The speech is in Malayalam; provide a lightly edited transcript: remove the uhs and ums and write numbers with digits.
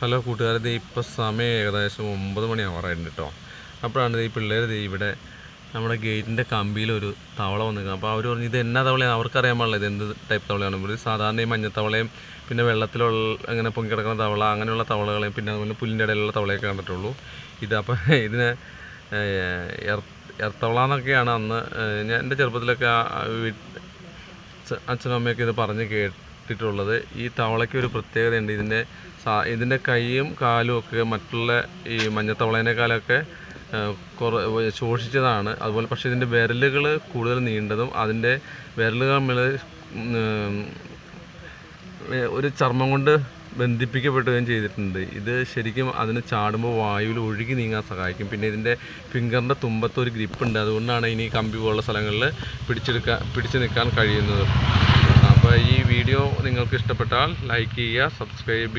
ഹലോ കൂട്ടുകാരെ, ഇപ്പോൾ സമയം ഏകദേശം 9 മണിയാവാറായിട്ടുണ്ട് കേട്ടോ. അപ്പോഴാണ് ഈ പിള്ളേർ ഇവിടെ നമ്മുടെ ഗേറ്റിൻ്റെ കമ്പിയിലൊരു തവള വന്നിരിക്കുന്നത്. അപ്പോൾ അവർ പറഞ്ഞു ഇത് എന്നാ തവളയാണ്, അവർക്കറിയാൻ പാടില്ല ഇത് എന്ത് ടൈപ്പ് തവളയാണ്. ഒരു സാധാരണ ഈ മഞ്ഞത്തവളയും പിന്നെ വെള്ളത്തിലുള്ള അങ്ങനെ പൊങ്ങി കിടക്കുന്ന തവള അങ്ങനെയുള്ള തവളകളെയും പിന്നെ അതുപോലെ പുല്ലിൻ്റെ ഇടയിലുള്ള തവളയൊക്കെ കണ്ടിട്ടുള്ളൂ. അപ്പോൾ ഇതിനെ എർത്തവള എന്നൊക്കെയാണ് അന്ന് ഞാൻ എൻ്റെ ചെറുപ്പത്തിലൊക്കെ അച്ഛനും അമ്മയൊക്കെ ഇത് പറഞ്ഞ് കേട്ടിട്ടുള്ളത്. ഈ തവളയ്ക്ക് ഒരു പ്രത്യേകതയുണ്ട്. ഇതിൻ്റെ കൈയും കാലും ഒക്കെ മറ്റുള്ള ഈ മഞ്ഞത്തവളേനേക്കാളൊക്കെ ശോഷിച്ചതാണ്. അതുപോലെ പക്ഷേ ഇതിൻ്റെ വിരലുകൾ കൂടുതൽ നീണ്ടതും അതിൻ്റെ വിരലുകൾ തമ്മിൽ ഒരു ചർമ്മം കൊണ്ട് ബന്ധിപ്പിക്കപ്പെടുകയും ചെയ്തിട്ടുണ്ട്. ഇത് ശരിക്കും അതിന് ചാടുമ്പോൾ വായുവിൽ ഒഴുകി നീങ്ങാൻ സഹായിക്കും. പിന്നെ ഇതിൻ്റെ ഫിംഗറിൻ്റെ തുമ്പത്ത് ഒരു ഗ്രിപ്പുണ്ട്. അതുകൊണ്ടാണ് ഇനി കമ്പി പോലുള്ള സ്ഥലങ്ങളിൽ പിടിച്ചു നിൽക്കാൻ കഴിയുന്നത്. അപ്പോൾ ഈ വീഡിയോ നിങ്ങൾക്ക് ഇഷ്ടപ്പെട്ടാൽ ലൈക്ക് ചെയ്യുക, സബ്സ്ക്രൈബ്